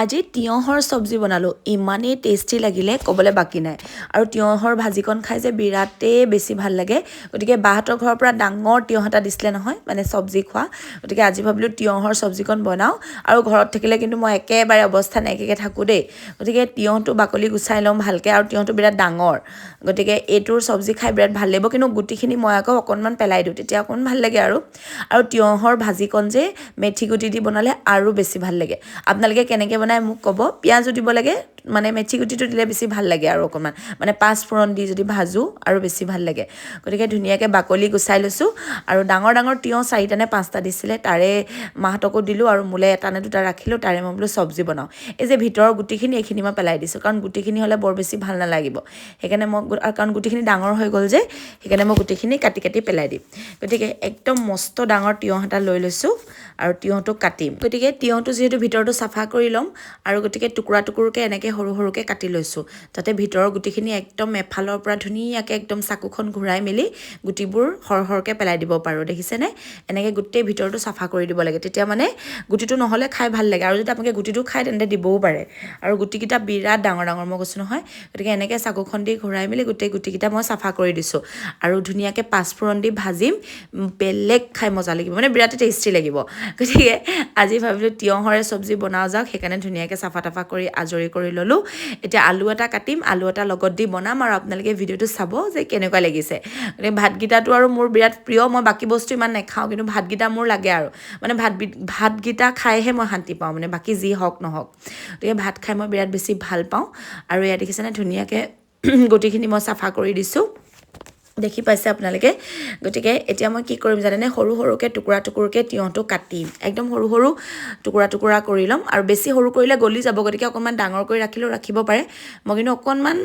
আজি তিয়ঁহৰ চব্জি বনালোঁ ইমানেই টেষ্টি লাগিলে ক'বলৈ বাকী নাই আৰু তিয়ঁহৰ ভাজিকণ খাই যে বিৰাটেই বেছি ভাল লাগে গতিকে বাহঁতৰ ঘৰৰ পৰা ডাঙৰ তিয়ঁহ এটা দিছিলে নহয় মানে চব্জি খোৱা গতিকে আজি ভাবিলোঁ তিয়ঁহৰ চব্জিকণ বনাওঁ আৰু ঘৰত থাকিলে কিন্তু মই একেবাৰে অৱস্থা নাইকিয়াকৈ থাকোঁ দেই গতিকে তিয়ঁহটো বাকলি গুচাই ল'ম ভালকৈ আৰু তিয়ঁহটো বিৰাট ডাঙৰ গতিকে এইটোৰ চব্জি খাই বিৰাট ভাল লাগিব কিন্তু গুটিখিনি মই আকৌ অকণমান পেলাই দিওঁ তেতিয়া অকণমান ভাল লাগে আৰু তিয়ঁহৰ ভাজিকণ যে মেথি গুটি দি বনালে আৰু বেছি ভাল লাগে আপোনালোকে কেনেকৈ বনাই মোক ক'ব পিঁয়াজো দিব লাগে মানে মেথি গুটিটো দিলে বেছি ভাল লাগে আৰু অকণমান মানে পাঁচফোৰণ দি যদি ভাজোঁ আৰু বেছি ভাল লাগে গতিকে ধুনীয়াকৈ বাকলি গুচাই লৈছোঁ আৰু ডাঙৰ ডাঙৰ তিয়ঁহ 4টা নে 5টা দিছিলে তাৰে মাহঁতকো দিলোঁ আৰু মোলৈ 1টা নে 2টা ৰাখিলোঁ তাৰে মই বোলো চব্জি বনাওঁ এই যে ভিতৰৰ গুটিখিনি এইখিনি মই পেলাই দিছোঁ কাৰণ গুটিখিনি হ'লে বৰ বেছি ভাল নালাগিব সেইকাৰণে মই কাৰণ গুটিখিনি ডাঙৰ হৈ গ'ল যে সেইকাৰণে মই গুটিখিনি কাটি কাটি পেলাই দিম গতিকে একদম মস্ত ডাঙৰ তিয়ঁহ এটা লৈ লৈছোঁ আৰু তিয়ঁহটো কাটিম গতিকে তিয়ঁহটো যিহেতু ভিতৰটো চাফা কৰি ল'ম আৰু গতিকে টুকুৰা টুকুৰকৈ এনেকৈ সৰু সৰুকৈ কাটি লৈছোঁ যাতে ভিতৰৰ গুটিখিনি একদম এফালৰ পৰা ধুনীয়াকৈ একদম চাকুখন ঘূৰাই মেলি গুটিবোৰ সৰহকৈ পেলাই দিব পাৰোঁ দেখিছেনে এনেকৈ গোটেই ভিতৰটো চাফা কৰি দিব লাগে তেতিয়া মানে গুটিটো নহ'লে খাই ভাল লাগে আৰু যদি আপোনালোকে গুটিটো খায় তেন্তে দিবও পাৰে আৰু গুটিকেইটা বিৰাট ডাঙৰ ডাঙৰ মই কৈছোঁ নহয় গতিকে এনেকৈ চাকুখন দি ঘূৰাই মেলি গোটেই গুটিকেইটা মই চাফা কৰি দিছোঁ আৰু ধুনীয়াকৈ পাঁচফোৰণ দি ভাজিম বেলেগ খাই মজা লাগিব মানে বিৰাটেই টেষ্টি লাগিব গতিকে আজি ভাবিলোঁ তিয়ঁহৰে চব্জি বনাওঁ যাওক সেইকাৰণে ধুনীয়াকৈ চাফা তাফা কৰি আজৰি কৰি ল'লোঁ এতিয়া আলু এটা কাটিম আলু এটা লগত দি বনাম আৰু আপোনালোকে ভিডিঅ'টো চাব যে কেনেকুৱা লাগিছে গতিকে ভাতকেইটাটো আৰু মোৰ বিৰাট প্ৰিয় মই বাকী বস্তু ইমান নাখাওঁ কিন্তু ভাতকেইটা মোৰ লাগে আৰু মানে ভাতকেইটা খাইহে মই শান্তি পাওঁ মানে বাকী যি হওক নহওক গতিকে ভাত খাই মই বিৰাট বেছি ভাল পাওঁ আৰু ইয়াত দেখিছেনে ধুনীয়াকৈ গুটিখিনি মই চাফা কৰি দিছোঁ দেখি পাইছে আপোনালোকে গতিকে এতিয়া মই কি কৰিম জানেনে সৰু সৰুকৈ টুকুৰা টুকুৰকৈ তিয়ঁহটো কাটিম একদম সৰু সৰু টুকুৰা টুকুৰা কৰি ল'ম আৰু বেছি সৰু কৰিলে গলি যাব গতিকে অকণমান ডাঙৰ কৰি ৰাখিলেও ৰাখিব পাৰে মই কিন্তু অকণমান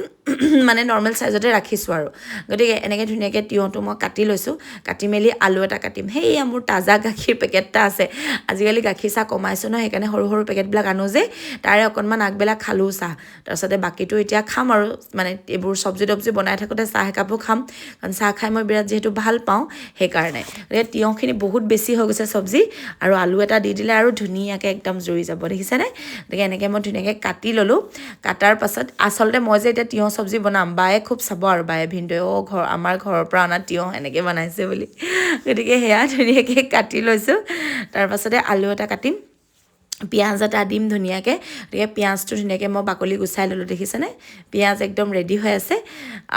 মানে নৰ্মেল চাইজতে ৰাখিছোঁ আৰু গতিকে এনেকৈ ধুনীয়াকৈ তিয়ঁহটো মই কাটি লৈছোঁ কাটি মেলি আলু এটা কাটিম সেয়া মোৰ তাজা গাখীৰ পেকেট এটা আছে আজিকালি গাখীৰ চাহ কমাইছোঁ ন সেইকাৰণে সৰু সৰু পেকেটবিলাক আনো যে তাৰে অকণমান আগবেলা খালোঁ চাহ তাৰপিছতে বাকীটো এতিয়া খাম আৰু মানে এইবোৰ চব্জি তব্জি বনাই থাকোঁতে চাহ একাপো খাম কাৰণ চাহ খাই মই বিৰাট যিহেতু ভাল পাওঁ সেইকাৰণে গতিকে তিয়ঁহখিনি বহুত বেছি হৈ গৈছে চব্জি আৰু আলু এটা দি দিলে আৰু ধুনীয়াকৈ একদম জুৰি যাব দেখিছেনে গতিকে এনেকৈ মই ধুনীয়াকৈ কাটি ল'লোঁ কাটাৰ পাছত আচলতে মই যে এতিয়া তিয়ঁহ চব্জি বনাম বায়ে খুব চাব আৰু বায়ে ভিনদেউ আমাৰ ঘৰৰ পৰা অনা তিয়ঁহ এনেকৈ বনাইছে বুলি গতিকে সেয়া ধুনীয়াকৈ কাটি লৈছোঁ তাৰপাছতে আলু এটা কাটিম পিঁয়াজ এটা দিম ধুনীয়াকৈ গতিকে পিঁয়াজটো ধুনীয়াকৈ মই বাকলি গুচাই ল'লোঁ দেখিছেনে পিঁয়াজ একদম ৰেডি হৈ আছে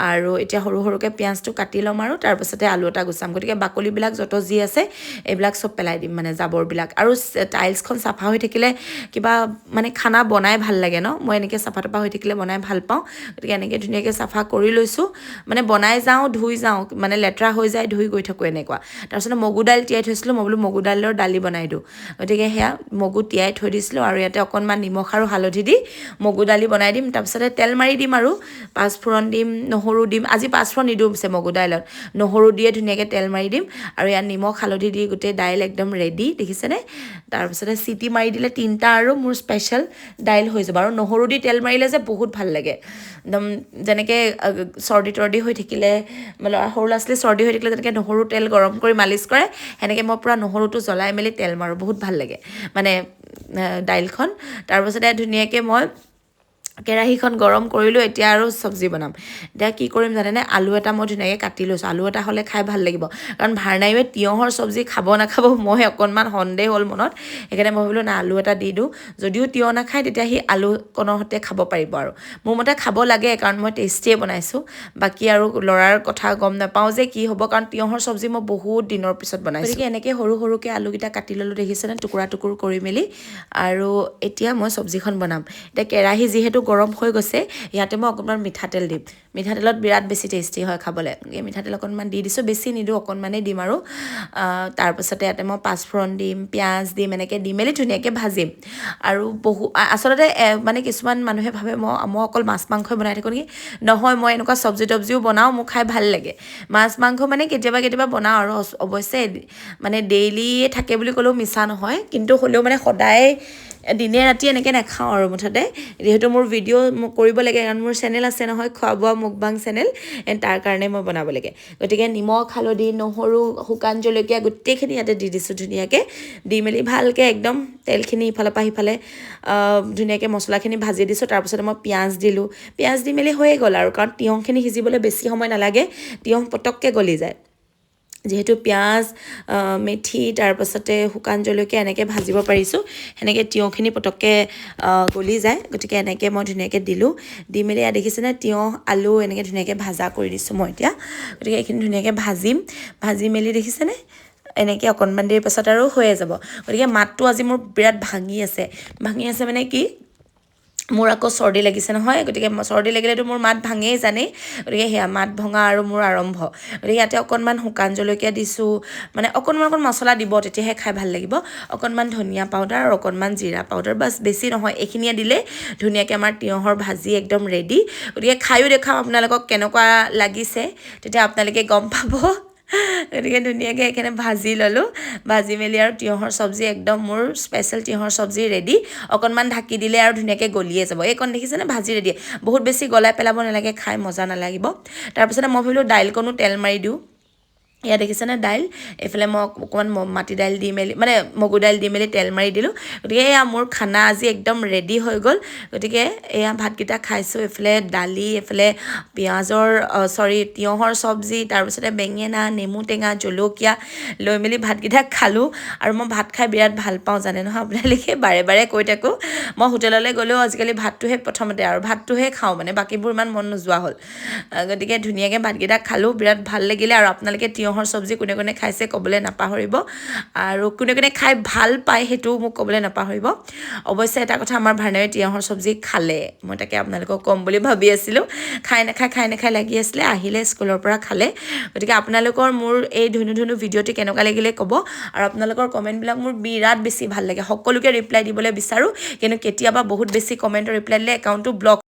আৰু এতিয়া সৰু সৰুকৈ পিঁয়াজটো কাটি ল'ম আৰু তাৰপাছতে আলু এটা গুচাম গতিকে বাকলিবিলাক যত যি আছে এইবিলাক চব পেলাই দিম মানে জাবৰবিলাক আৰু টাইলছখন চাফা হৈ থাকিলে কিবা মানে খানা বনাই ভাল লাগে ন মই এনেকৈ চাফা তাফা হৈ থাকিলে বনাই ভাল পাওঁ গতিকে এনেকৈ ধুনীয়াকৈ চাফা কৰি লৈছোঁ মানে বনাই যাওঁ ধুই যাওঁ মানে লেতেৰা হৈ যায় ধুই গৈ থাকোঁ এনেকুৱা তাৰপিছতে মগু দাইল তিয়াই থৈছিলোঁ মই বোলো মগু দাইলৰ দালি বনাই দিওঁ গতিকে সেয়া মগু তিয়াই থৈ দিছিলোঁ আৰু ইয়াতে অকণমান নিমখ আৰু হালধি দি মগু দালি বনাই দিম তাৰপিছতে তেল মাৰি দিম আৰু পাঁচফোৰণ দিম নহৰু দিম আজি পাঁচফোৰণ নিদিওঁ পিছে মগু দাইলত নহৰু দিয়ে ধুনীয়াকৈ তেল মাৰি দিম আৰু ইয়াত নিমখ হালধি দি গোটেই দাইল একদম ৰেডি দেখিছেনে তাৰপিছতে চিটি মাৰি দিলে 3টা আৰু মোৰ স্পেচিয়েল দাইল হৈ যাব আৰু নহৰু দি তেল মাৰিলে যে বহুত ভাল লাগে একদম যেনেকৈ চৰ্দি তৰ্দি হৈ থাকিলে মানে সৰু ল'ৰা ছোৱালী চৰ্দি হৈ থাকিলে যেনেকৈ নহৰু তেল গৰম কৰি মালিচ কৰে সেনেকৈ মই পূৰা নহৰুটো জ্বলাই মেলি তেল মাৰোঁ বহুত ভাল লাগে মানে দাইলখন তাৰপাছতে ধুনীয়াকৈ মই কেৰাহীখন গৰম কৰিলোঁ এতিয়া আৰু চব্জি বনাম এতিয়া কি কৰিম জানেনে আলু এটা মই ধুনীয়াকৈ কাটি লৈছোঁ আলু এটা হ'লে খাই ভাল লাগিব কাৰণ ভাৰনাইৱে তিয়ঁহৰ চব্জি খাব নাখাব মই অকণমান সন্দেহ হ'ল মনত সেইকাৰণে মই ভাবিলোঁ না আলু এটা দি দিওঁ যদিও তিয়ঁহ নাখায় তেতিয়া সি আলু কণৰ সৈতে খাব পাৰিব আৰু মোৰ মতে খাব লাগে কাৰণ মই টেষ্টিয়ে বনাইছোঁ বাকী আৰু ল'ৰাৰ কথা গম নাপাওঁ যে কি হ'ব কাৰণ তিয়ঁহৰ চব্জি মই বহুত দিনৰ পিছত বনাইছোঁ গতিকে এনেকৈ সৰু সৰুকৈ আলুকেইটা কাটি ল'লোঁ দেখিছেনে টুকুৰা টুকুৰ কৰি মেলি আৰু এতিয়া মই চব্জিখন বনাম এতিয়া কেৰাহী যিহেতু গৰম হৈ গৈছে ইয়াতে মই অকণমান মিঠাতেল দিম মিঠাতেলত বিৰাট বেছি টেষ্টি হয় খাবলৈ মিঠাতেল অকণমান দি দিছোঁ বেছি নিদিওঁ অকণমানেই দিম আৰু তাৰপাছতে ইয়াতে মই পাঁচফোৰণ দিম পিঁয়াজ দিম এনেকৈ দি মেলি ধুনীয়াকৈ ভাজিম আৰু আচলতে মানে কিছুমান মানুহে ভাবে মই অকল মাছ মাংসই বনাই থাকোঁ নেকি নহয় মই এনেকুৱা চব্জি তব্জিও বনাওঁ মোৰ খাই ভাল লাগে মাছ মাংস মানে কেতিয়াবা কেতিয়াবা বনাওঁ আৰু অৱশ্যে মানে ডেইলিয়ে থাকে বুলি ক'লেও মিছা নহয় কিন্তু হ'লেও মানে সদায় দিনে ৰাতি এনেকৈ নাখাওঁ আৰু মুঠতে যিহেতু মোৰ ভিডিঅ' কৰিব লাগে কাৰণ মোৰ চেনেল আছে নহয় খোৱা বোৱা মুকবাং চেনেল তাৰ কাৰণে মই বনাব লাগে গতিকে নিমখ হালধি নহৰু শুকান জলকীয়া গোটেইখিনি ইয়াতে দি দিছোঁ ধুনীয়াকৈ দি মেলি ভালকৈ একদম তেলখিনি ইফালৰ পৰা সিফালে ধুনীয়াকৈ মছলাখিনি ভাজি দিছোঁ তাৰপিছতে মই পিঁয়াজ দিলোঁ পিঁয়াজ দি মেলি হৈয়ে গ'ল আৰু কাৰণ তিয়ঁহখিনি সিজিবলৈ বেছি সময় নালাগে তিয়ঁহ পটককৈ গলি যায় যিহেতু পিঁয়াজ মেথি তাৰপাছতে শুকান জলকীয়া এনেকৈ ভাজিব পাৰিছোঁ সেনেকৈ তিয়ঁহখিনি পটককৈ গলি যায় গতিকে এনেকৈ মই ধুনীয়াকৈ দিলোঁ দি মেলি ইয়াত দেখিছেনে তিয়ঁহ আলু এনেকৈ ধুনীয়াকৈ ভাজা কৰি দিছোঁ মই এতিয়া গতিকে এইখিনি ধুনীয়াকৈ ভাজি মেলি দেখিছেনে এনেকৈ অকণমান দেৰি পাছত আৰু হৈয়ে যাব গতিকে মাতটো আজি মোৰ বিৰাট ভাঙি আছে মানে কি মোৰ আকৌ চৰ্দি লাগিছে নহয় গতিকে চৰ্দি লাগিলেতো মোৰ মাত ভাঙেই জানেই গতিকে সেয়া মাত ভঙা আৰু মোৰ আৰম্ভ গতিকে ইয়াতে অকণমান শুকান জলকীয়া দিছোঁ মানে অকণমান মছলা দিব তেতিয়াহে খাই ভাল লাগিব অকণমান ধনিয়া পাউডাৰ আৰু অকণমান জিৰা পাউডাৰ বাছ বেছি নহয় এইখিনিয়ে দিলে ধুনীয়াকৈ আমাৰ তিয়ঁহৰ ভাজি একদম ৰেডি গতিকে খায়ো দেখাম আপোনালোকক কেনেকুৱা লাগিছে তেতিয়া আপোনালোকে গম পাব গতিকে ধুনীয়াকৈ এইখিনি ভাজি ল'লোঁ ভাজি মেলি আৰু তিয়ঁহৰ চব্জি একদম মোৰ স্পেচিয়েল তিয়ঁহৰ চব্জি ৰেডি অকণমান ঢাকি দিলে আৰু ধুনীয়াকৈ গলিয়ে যাব এইকণ দেখিছেনে ভাজি ৰেডি বহুত বেছি গলাই পেলাব নালাগে খাই মজা নালাগিব তাৰপিছতে মই ভাবিলোঁ দাইলকণো তেল মাৰি দিওঁ ইয়াত দেখিছেনে দাইল এইফালে মই অকণমান মাটি দাইল দি মেলি মানে মগু দাইল দি মেলি তেল মাৰি দিলোঁ গতিকে এয়া মোৰ খানা আজি একদম ৰেডি হৈ গ'ল গতিকে এয়া ভাতকেইটা খাইছোঁ এইফালে দালি এইফালে তিয়ঁহৰ চব্জি তাৰপিছতে বেঙেনা নেমু টেঙা জলকীয়া লৈ মেলি ভাতকেইটা খালোঁ আৰু মই ভাত খাই বিৰাট ভাল পাওঁ জানে নহয় আপোনালোকে বাৰে বাৰে কৈ থাকোঁ মই হোটেললৈ গ'লেও আজিকালি ভাতটোহে প্ৰথমতে আৰু ভাতটোহে খাওঁ মানে বাকীবোৰ ইমান মন নোযোৱা হ'ল গতিকে ধুনীয়াকৈ ভাতকেইটা খালোঁ বিৰাট ভাল লাগিলে আৰু আপোনালোকে তিয়ঁহৰ চব্জি কোনে কোনে খাইছে ক'বলৈ নাপাহৰিব আৰু কোনে কোনে খাই ভাল পায় সেইটোও মোক ক'বলৈ নাপাহৰিব অৱশ্যে এটা কথা আমাৰ ভাৰ্ণাৱে তিয়ঁহৰ চব্জি খালে মই তাকে আপোনালোকক ক'ম বুলি ভাবি আছিলোঁ খাই নাখাই লাগি আছিলে আহিলে স্কুলৰ পৰা খালে গতিকে আপোনালোকৰ মোৰ এই ধুনু ভিডিঅ'টি কেনেকুৱা লাগিলে ক'ব আৰু আপোনালোকৰ কমেণ্টবিলাক মোৰ বিৰাট বেছি ভাল লাগে সকলোকে ৰিপ্লাই দিবলৈ বিচাৰোঁ কিন্তু কেতিয়াবা বহুত বেছি কমেণ্টৰ ৰিপ্লাই দিলে একাউণ্টটো ব্লক